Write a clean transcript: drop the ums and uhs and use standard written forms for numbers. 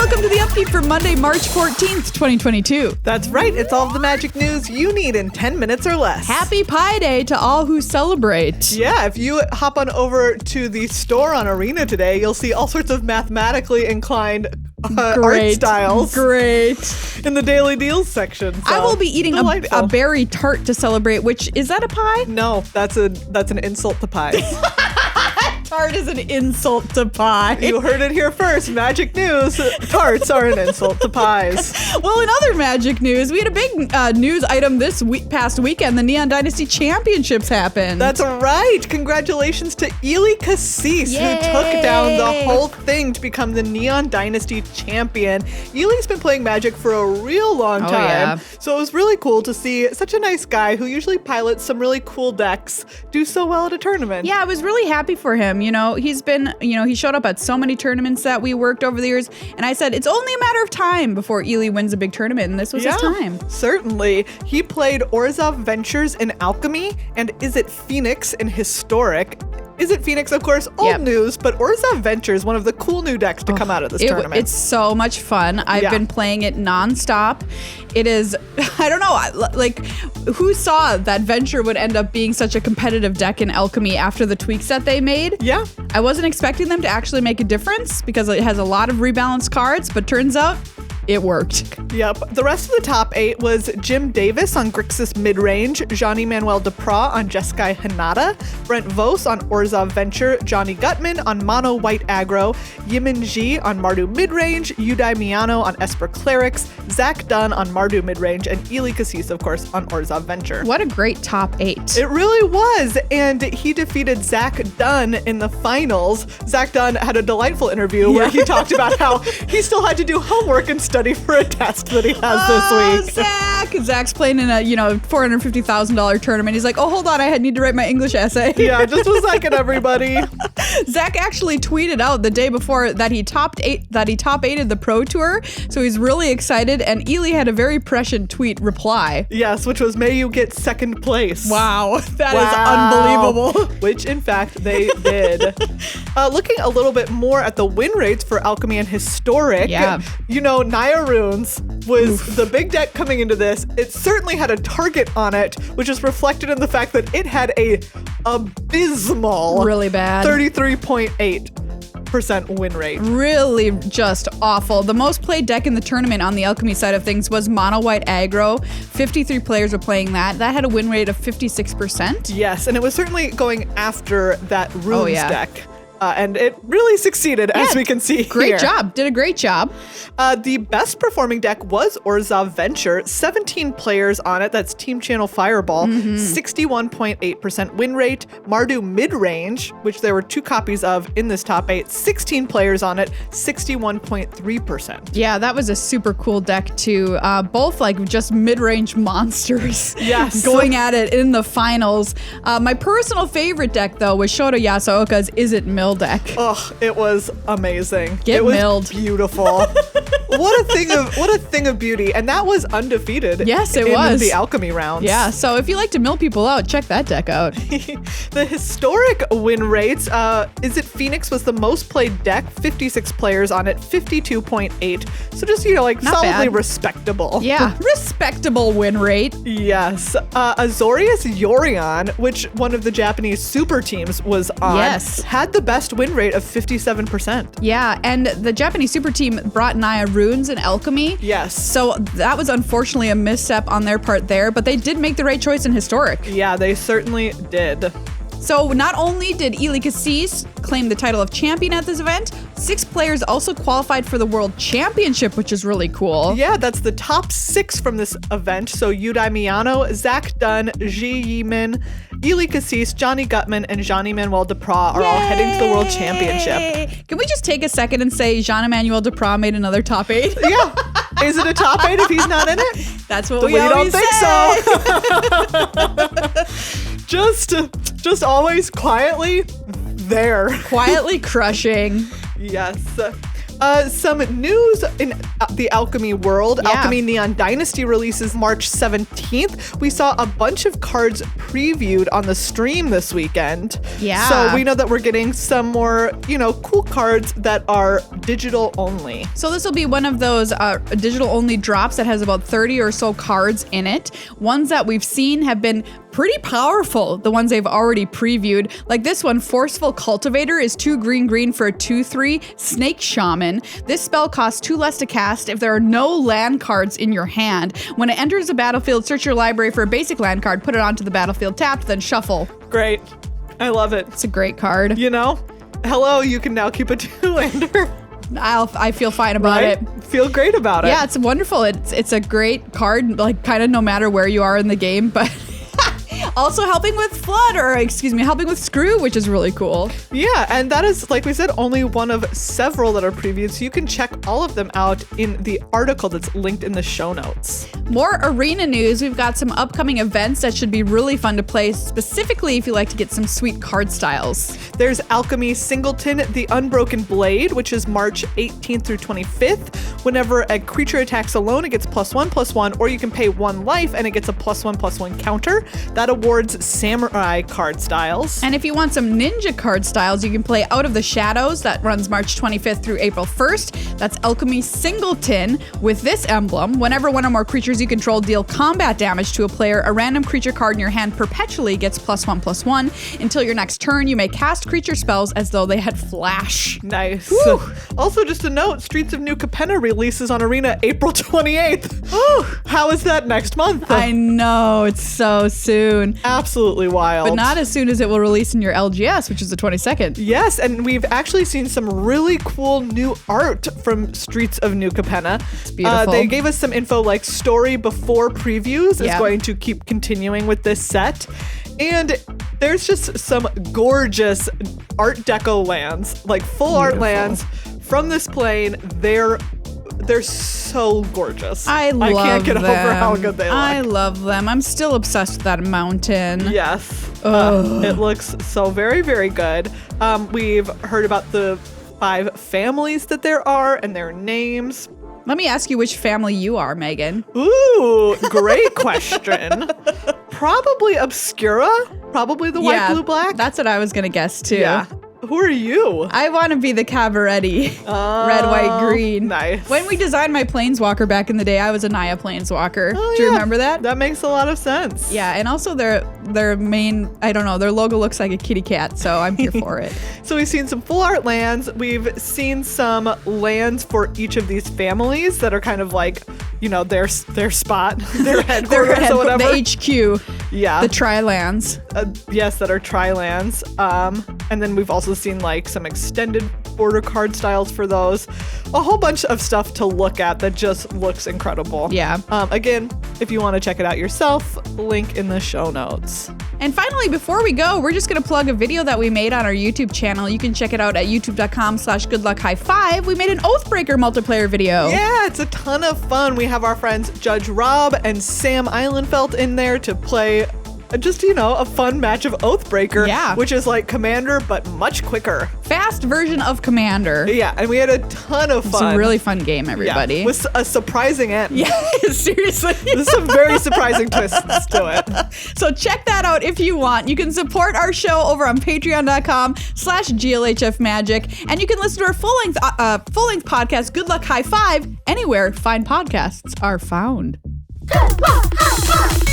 welcome to the Upkeep for Monday, March 14th, 2022. That's right. It's all of the magic news you need in 10 minutes or less. Happy Pi Day to all who celebrate. Yeah, if you hop on over to the store on Arena today, you'll see all sorts of mathematically inclined art styles. Great. In the daily deals section. So I will be eating a berry tart to celebrate, which, is that a pie? No, that's an insult to pies. Tart is an insult to pie. You heard it here first. Magic news. Tarts are an insult to pies. Well, in other magic news, we had a big news item this past weekend. The Neon Dynasty Championships happened. That's right. Congratulations to Ely Cassis, who took down the whole thing to become the Neon Dynasty champion. Ely's been playing Magic for a real long time. Yeah. So it was really cool to see such a nice guy who usually pilots some really cool decks do so well at a tournament. Yeah, I was really happy for him. You know, he showed up at so many tournaments that we worked over the years, and I said, it's only a matter of time before Ely wins a big tournament, and this was his time. Certainly. He played Orzhov Ventures in Alchemy, and Is It Phoenix in Historic. Is It Phoenix, of course, old news, but Orzhov Ventures, one of the cool new decks to come out of this tournament. It's so much fun. I've been playing it nonstop. It is, I don't know, like, who saw that Venture would end up being such a competitive deck in Alchemy after the tweaks that they made? Yeah. I wasn't expecting them to actually make a difference because it has a lot of rebalanced cards, but turns out it worked. Yep. The rest of the top 8 was Jim Davis on Grixis Midrange, Jean-Emmanuel Duprat on Jeskai Hinata, Brent Vos on Orzhov Venture, Johnny Gutman on Mono White Aggro, Yimin Ji on Mardu Midrange, Yudai Miyano on Esper Clerics, Zach Dunn on Mardu Midrange, and Ely Cassis, of course, on Orzhov Venture. What a great top 8. It really was, and he defeated Zach Dunn in the finals. Zach Dunn had a delightful interview where he talked about how he still had to do homework and study for a test that he has this week. Zach's playing in a $450,000 tournament. He's like, oh, hold on, I need to write my English essay. Yeah, just a second, everybody. Zach actually tweeted out the day before that he top 8'd the Pro Tour, so he's really excited. And Ely had a very prescient tweet reply. Yes, which was, may you get second place. Wow, that is unbelievable. Which, in fact, they did. Looking a little bit more at the win rates for Alchemy and Historic, Naya Runes was the big deck coming into this. It certainly had a target on it, which is reflected in the fact that it had a abysmal, really bad 33.8% win rate. Really just awful. The most played deck in the tournament on the Alchemy side of things was Mono White Aggro. 53 players were playing that. That had a win rate of 56%. Yes, and it was certainly going after that Runes deck. And it really succeeded, as we can see Great here. job. Did a great job. The best performing deck was Orzhov Venture. 17 players on it. That's Team Channel Fireball. 61.8% win rate. Mardu Midrange, which there were 2 copies of in this top 8. 16 players on it. 61.3%. Yeah, that was a super cool deck too. Both like just mid-range monsters. Yes. Going at it in the finals. My personal favorite deck though was Shota Yasuoka's Is It Mill deck. Oh, it was amazing. It was milled. Beautiful. What a thing of beauty. And that was undefeated. Yes, it in was. the Alchemy rounds. Yeah, so if you like to mill people out, check that deck out. The historic win rates, Is It Phoenix was the most played deck, 56 players on it, 52.8. So just, Not solidly bad. Respectable. Yeah, respectable win rate. Yes. Azorius Yorion, which one of the Japanese super teams was on, had the best win rate of 57%. Yeah, and the Japanese super team brought Naya Runes in Alchemy. Yes. So that was unfortunately a misstep on their part there, but they did make the right choice in Historic. Yeah, they certainly did. So not only did Ely Cassis claim the title of champion at this event, 6 players also qualified for the World Championship, which is really cool. Yeah, that's the top 6 from this event. So Yudai Miyano, Zach Dunn, Ji Yimin, Ely Cassis, Johnny Gutman, and Jean-Emmanuel Duprat are all heading to the World Championship. Can we just take a second and say Jean-Emmanuel Duprat made another top 8? Yeah. Is it a top 8 if he's not in it? That's what we always don't say. think so. Just always quietly there. Quietly crushing. Yes. Some news in the Alchemy world. Yeah. Alchemy Neon Dynasty releases March 17th. We saw a bunch of cards previewed on the stream this weekend. Yeah. So we know that we're getting some more, cool cards that are digital only. So this will be one of those digital only drops that has about 30 or so cards in it. Ones that we've seen have been pretty powerful, the ones they've already previewed. Like this one, Forceful Cultivator, is 2 green for a 2/3 Snake Shaman. This spell costs 2 less to cast if there are no land cards in your hand. When it enters the battlefield, search your library for a basic land card, put it onto the battlefield tapped, then shuffle. Great. I love it. It's a great card. Hello, you can now keep a 2-lander. I feel fine about it. Feel great about it. Yeah, it's wonderful. It's a great card, like kind of no matter where you are in the game, but also helping with flood, or helping with screw, which is really cool. Yeah, and that is, like we said, only one of several that are previewed, so you can check all of them out in the article that's linked in the show notes. More arena news. We've got some upcoming events that should be really fun to play, specifically if you like to get some sweet card styles. There's Alchemy Singleton, the Unbroken Blade, which is March 18th through 25th. Whenever a creature attacks alone, it gets +1/+1, or you can pay 1 life and it gets a +1/+1 counter. That awards samurai card styles. And if you want some ninja card styles, you can play Out of the Shadows. That runs March 25th through April 1st. That's Alchemy Singleton with this emblem. Whenever one or more creatures you control deal combat damage to a player, a random creature card in your hand perpetually gets +1/+1. Until your next turn, you may cast creature spells as though they had flash. Nice. Woo. Also, just a note, Streets of Nuka Penna releases on Arena April 28th. Ooh, how is that next month? I know, it's so soon. Absolutely wild. But not as soon as it will release in your LGS, which is the 22nd. Yes, and we've actually seen some really cool new art from Streets of Nuka Penna. It's beautiful. They gave us some info like story before previews is going to keep continuing with this set. And there's just some gorgeous Art Deco lands, like full art lands from this plane. They're so gorgeous. I can't get them. over how good they look. I love them. I'm still obsessed with that mountain. Yes. It looks so very, very good. We've heard about the 5 families that there are and their names. Let me ask you which family you are, Megan. Ooh, great question. Probably Obscura. Probably the white, blue, black. That's what I was going to guess, too. Yeah. Who are you? I want to be the Cabaretti. Red, white, green. Nice. When we designed my Planeswalker back in the day, I was a Naya Planeswalker. Oh, Do you remember that? That makes a lot of sense. Yeah, and also their main, I don't know, their logo looks like a kitty cat, so I'm here for it. So we've seen some full art lands. We've seen some lands for each of these families that are kind of like, their spot, their headquarters or whatever. The HQ. Yeah. The Tri-lands. Yes, that are tri-lands. And then we've also seen like some extended border card styles for those. A whole bunch of stuff to look at that just looks incredible. Yeah. Again, if you want to check it out yourself, link in the show notes. And finally, before we go, we're just going to plug a video that we made on our YouTube channel. You can check it out at youtube.com/goodluckhighfive. We made an Oathbreaker multiplayer video. Yeah, it's a ton of fun. We have our friends Judge Rob and Sam Eilenfeld in there to play just, a fun match of Oathbreaker, which is like Commander, but much quicker. Fast version of Commander. Yeah, and we had a ton of fun. It's a really fun game, everybody. Yeah, with a surprising end. Yeah, seriously. There's some very surprising twists to it. So check that out if you want. You can support our show over on patreon.com/GLHFmagic, and you can listen to our full-length podcast, Good Luck High Five, anywhere fine podcasts are found. Good Luck High Five!